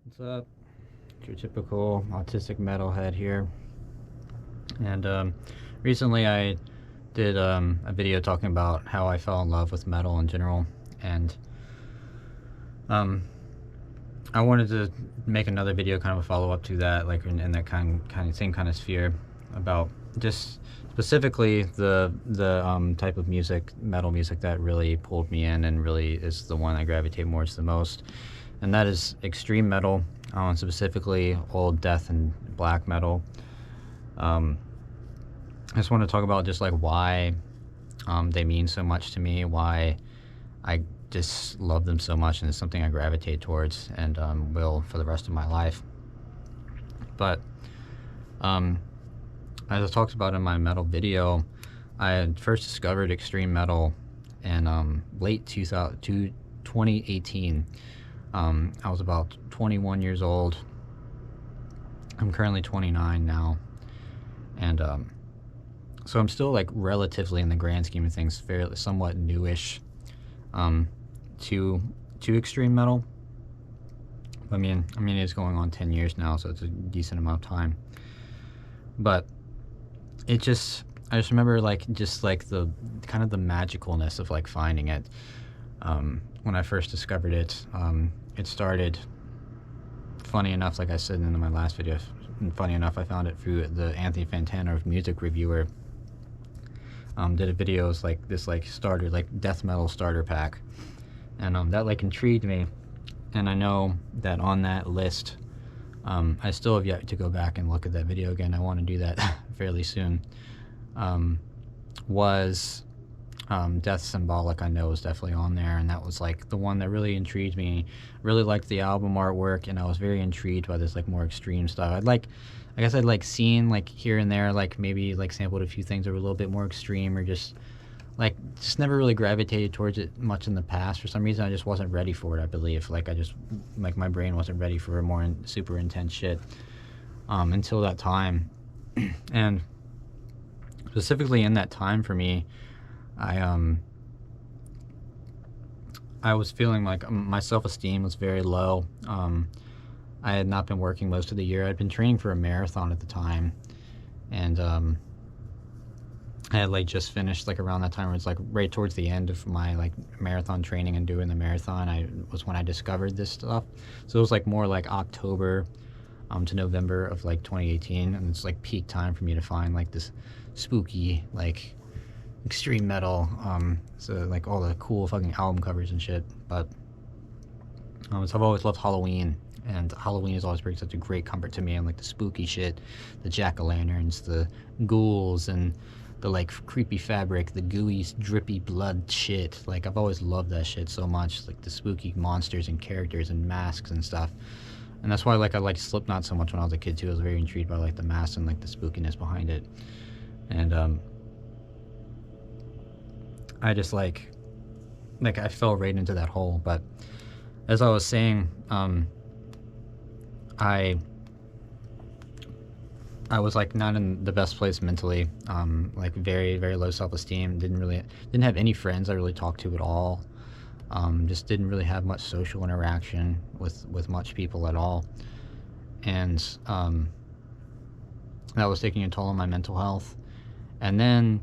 What's up? Your typical autistic metalhead here. And recently I did a video talking about how I fell in love with metal in general. And um, I wanted to make another video, kind of a follow up to that, like in that same kind of sphere, about just specifically the type of music, metal music, that really pulled me in and really is the one I gravitate towards the most, and that is extreme metal, specifically old death and black metal. Um, I just want to talk about just like why they mean so much to me, why I just love them so much, and it's something I gravitate towards and will for the rest of my life. But as I talked about in my metal video, I had first discovered extreme metal in late 2018. I was about 21 years old. I'm currently 29 now. And so I'm still, like, relatively, in the grand scheme of things, fairly somewhat newish to extreme metal. I mean it's going on 10 years now, so it's a decent amount of time. But I just remember, like, just like the kind of the magicalness of like finding it. When I first discovered it, it started, funny enough, like I said in my last video, funny enough, I found it through the Anthony Fantano music reviewer. Did a videos like this, like starter, like death metal starter pack, and that like intrigued me. And I know that on that list, I still have yet to go back and look at that video again. I want to do that fairly soon. Was Death Symbolic, I know, was definitely on there, and that was like the one that really intrigued me. Really liked the album artwork, and I was very intrigued by this like more extreme stuff. I guess I'd like seen like here and there, like maybe like sampled a few things that were a little bit more extreme, or just never really gravitated towards it much in the past. For some reason, I just wasn't ready for it, I believe. Like my brain wasn't ready for more super intense shit until that time. And specifically in that time for me, I was feeling like my self-esteem was very low. I had not been working most of the year. I'd been training for a marathon at the time, and I had like just finished, like around that time, where it's like right towards the end of my like marathon training and doing the marathon, was when I discovered this stuff. So it was like more like October to November of like 2018, and it's like peak time for me to find like this spooky, like extreme metal, so like all the cool fucking album covers and shit. But so I've always loved Halloween, and Halloween has always bring such a great comfort to me, and like the spooky shit, the jack-o'-lanterns, the ghouls, and the like creepy fabric, the gooey drippy blood shit. Like I've always loved that shit so much, like the spooky monsters and characters and masks and stuff. And that's why like I liked Slipknot so much when I was a kid too. I was very intrigued by like the masks and like the spookiness behind it. And I just like I fell right into that hole. But as I was saying, I was like not in the best place mentally, like very, very low self-esteem. Didn't have any friends I really talked to at all. Just didn't really have much social interaction with much people at all. And that was taking a toll on my mental health. And then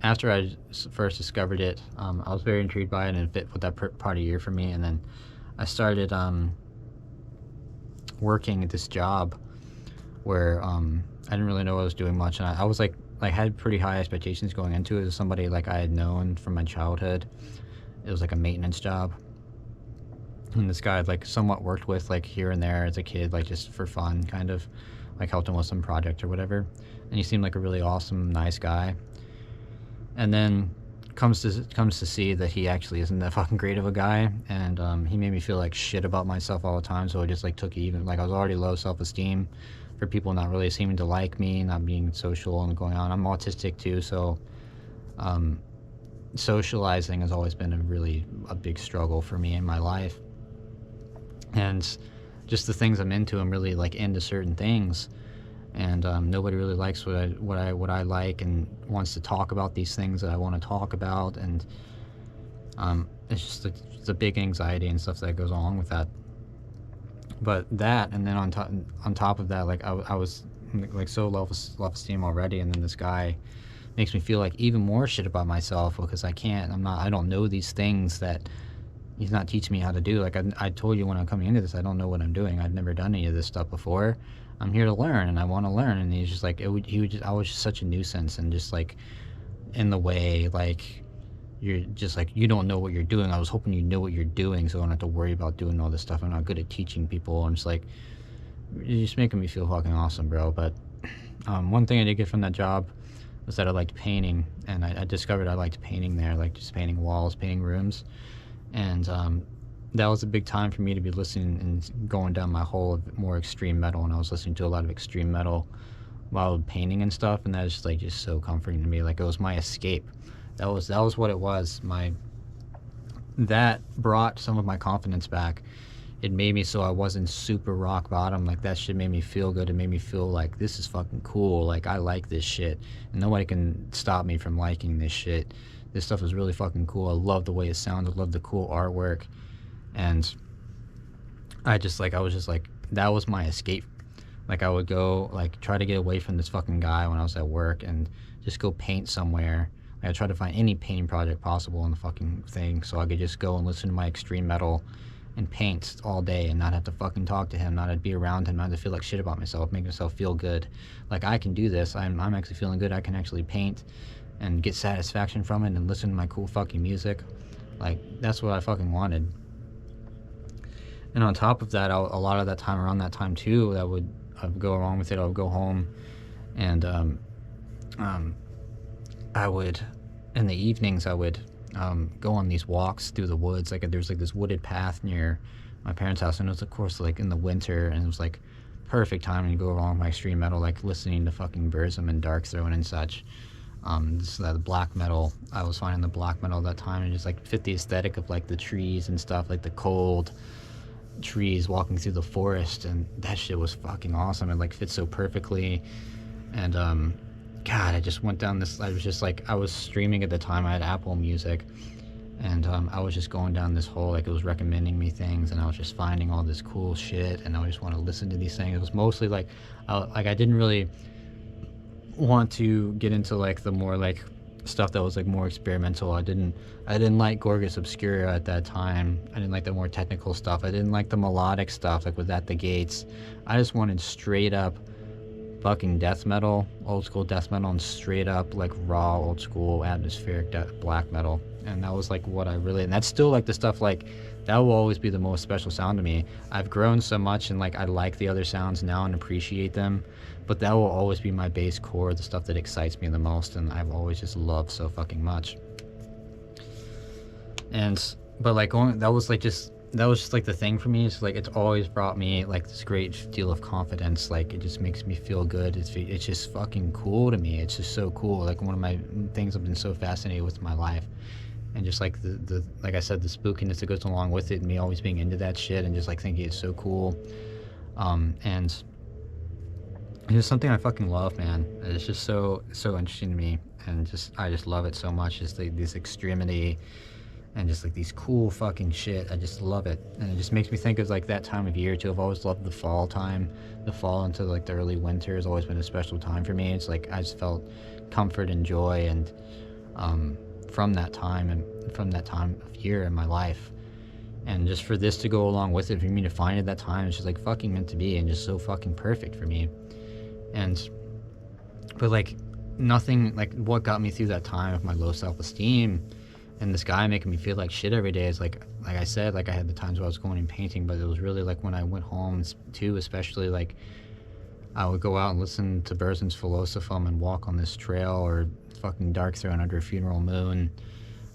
after I first discovered it, I was very intrigued by it, and it fit with that part of year for me. And then I started working at this job where I didn't really know what I was doing much, and I was like had pretty high expectations going into it. As somebody like I had known from my childhood, it was like a maintenance job, and this guy I'd like somewhat worked with like here and there as a kid, like just for fun, kind of like helped him with some project or whatever. And he seemed like a really awesome, nice guy. And then comes to see that he actually isn't that fucking great of a guy, and he made me feel like shit about myself all the time. So it just like took even, like I was already low self-esteem for people not really seeming to like me, not being social and going on. I'm autistic too, so socializing has always been a big struggle for me in my life. And just the things I'm into, I'm really like into certain things, and nobody really likes what I like and wants to talk about these things that I want to talk about. And it's just the big anxiety and stuff that goes along with that. But that, and then on top of that, like I was like so low esteem already, and then this guy makes me feel like even more shit about myself because I don't know these things that he's not teaching me how to do. Like I told you when I'm coming into this, I don't know what I'm doing. I've never done any of this stuff before. I'm here to learn, and I want to learn. And he's just like, I was just such a nuisance, and just like in the way, like you're just like, you don't know what you're doing. I was hoping you know what you're doing, so I don't have to worry about doing all this stuff. I'm not good at teaching people. I'm just like, you're just making me feel fucking awesome, bro. But one thing I did get from that job was that I liked painting, and I discovered I liked painting there, like just painting walls, painting rooms. And that was a big time for me to be listening and going down my hole of more extreme metal, and I was listening to a lot of extreme metal while painting and stuff, and that was just like just so comforting to me. Like it was my escape. That was what it was. That brought some of my confidence back. It made me so I wasn't super rock bottom. Like that shit made me feel good. It made me feel like this is fucking cool. Like I like this shit, and nobody can stop me from liking this shit. This stuff is really fucking cool. I love the way it sounds. I love the cool artwork, and I was just like, that was my escape. Like I would go like try to get away from this fucking guy when I was at work and just go paint somewhere. Like I tried to find any painting project possible in the fucking thing so I could just go and listen to my extreme metal and paint all day and not have to fucking talk to him, not have to be around him, not have to feel like shit about myself, make myself feel good. Like I can do this. I'm actually feeling good. I can actually paint and get satisfaction from it and listen to my cool fucking music. Like that's what I fucking wanted. And on top of that, a lot of that time, around that time too, I would go along with it. I would go home, and I would, in the evenings, I would go on these walks through the woods. Like there's like this wooded path near my parents' house, and it was of course like in the winter, and it was like perfect time to go along with my extreme metal, like listening to fucking Burzum and Dark Throne and such. Just the black metal, I was finding the black metal at that time, and just like fit the aesthetic of like the trees and stuff, like the cold trees walking through the forest, and that shit was fucking awesome. It like fit so perfectly. And God, I just went down this, I was just like, I was streaming at the time, I had Apple Music, and I was just going down this hole, like it was recommending me things, and I was just finding all this cool shit, and I just want to listen to these things. It was mostly like I didn't really want to get into like the more like stuff that was like more experimental. I didn't like Gorgas Obscura at that time. I didn't like the more technical stuff. I didn't like the melodic stuff like with At the Gates. I just wanted straight up fucking death metal, old school death metal, and straight up like raw old school atmospheric black metal. And that was like what I really, and that's still like the stuff like that will always be the most special sound to me. I've grown so much, and like I like the other sounds now and appreciate them, but that will always be my base core, the stuff that excites me the most, and I've always just loved so fucking much. And but like that was just like the thing for me. It's like it's always brought me like this great deal of confidence. Like it just makes me feel good. It's just fucking cool to me. It's just so cool. Like one of my things I've been so fascinated with in my life. And just like the like I said, the spookiness that goes along with it, and me always being into that shit and just like thinking it's so cool. And it's something I fucking love, man. It's just so interesting to me, and I just love it so much. Just like this extremity and just like these cool fucking shit. I just love it, and it just makes me think of like that time of year too. I've always loved the fall time. The fall into like the early winter has always been a special time for me. It's like I just felt comfort and joy, and from that time of year in my life. And just for this to go along with it, for me to find it that time, it's just like fucking meant to be, and just so fucking perfect for me. But like nothing, like what got me through that time of my low self-esteem and this guy making me feel like shit every day is like I said, like I had the times where I was going and painting, but it was really like when I went home too, especially like I would go out and listen to Burzum's Philosophum and walk on this trail, or fucking Dark Throne Under a Funeral Moon,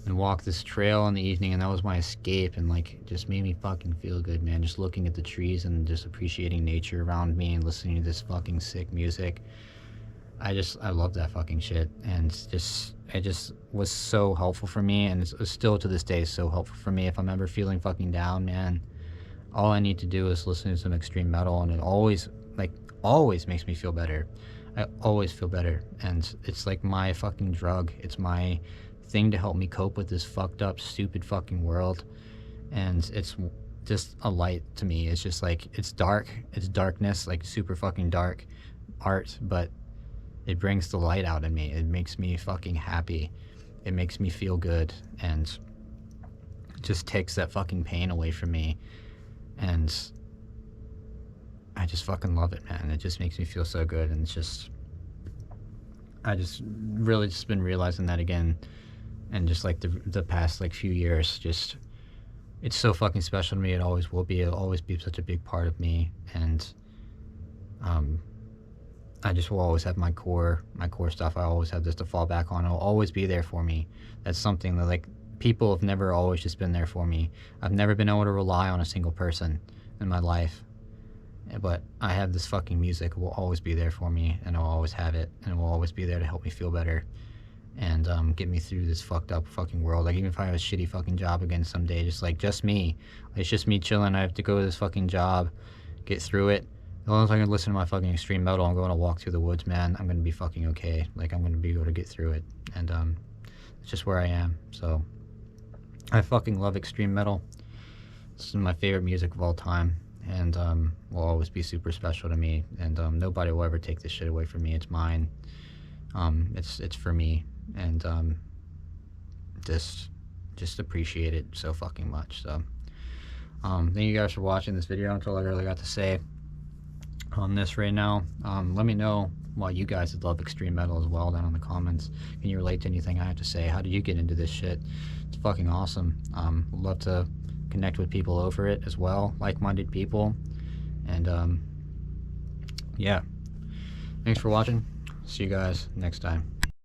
and walk this trail in the evening, and that was my escape, and like just made me fucking feel good, man. Just looking at the trees and just appreciating nature around me and listening to this fucking sick music. I love that fucking shit, and it just was so helpful for me, and it's still to this day so helpful for me. If I'm ever feeling fucking down, man, all I need to do is listen to some extreme metal, and it always makes me feel better. I always feel better, and it's like my fucking drug. It's my thing to help me cope with this fucked up, stupid fucking world, and it's just a light to me. It's just like, it's dark, it's darkness, like super fucking dark art, but it brings the light out in me. It makes me fucking happy. It makes me feel good, and just takes that fucking pain away from me. And I just fucking love it, man. It just makes me feel so good. And it's just, I just really just been realizing that again, and just like the past like few years, just, it's so fucking special to me. It always will be. It'll always be such a big part of me. And I just will always have my core stuff. I always have this to fall back on. It'll always be there for me. That's something that, like, people have never always just been there for me. I've never been able to rely on a single person in my life. But I have this fucking music. It will always be there for me, and I'll always have it, and it will always be there to help me feel better, and get me through this fucked up fucking world. Like, even if I have a shitty fucking job again someday, just me. It's just me chilling. I have to go to this fucking job, get through it. As long as I can listen to my fucking extreme metal and go on a walk through the woods, man, I'm gonna be fucking okay. Like, I'm gonna be able to get through it. And it's just where I am. So I fucking love extreme metal. It's my favorite music of all time, and will always be super special to me. And nobody will ever take this shit away from me. It's mine. It's for me. And just appreciate it so fucking much. So thank you guys for watching this video. That's all I really got to say on this right now. Let me know why you guys love extreme metal as well down in the comments. Can you relate to anything I have to say? How did you get into this shit? It's fucking awesome. Would love to connect with people over it as well, like-minded people. And yeah, thanks for watching. See you guys next time.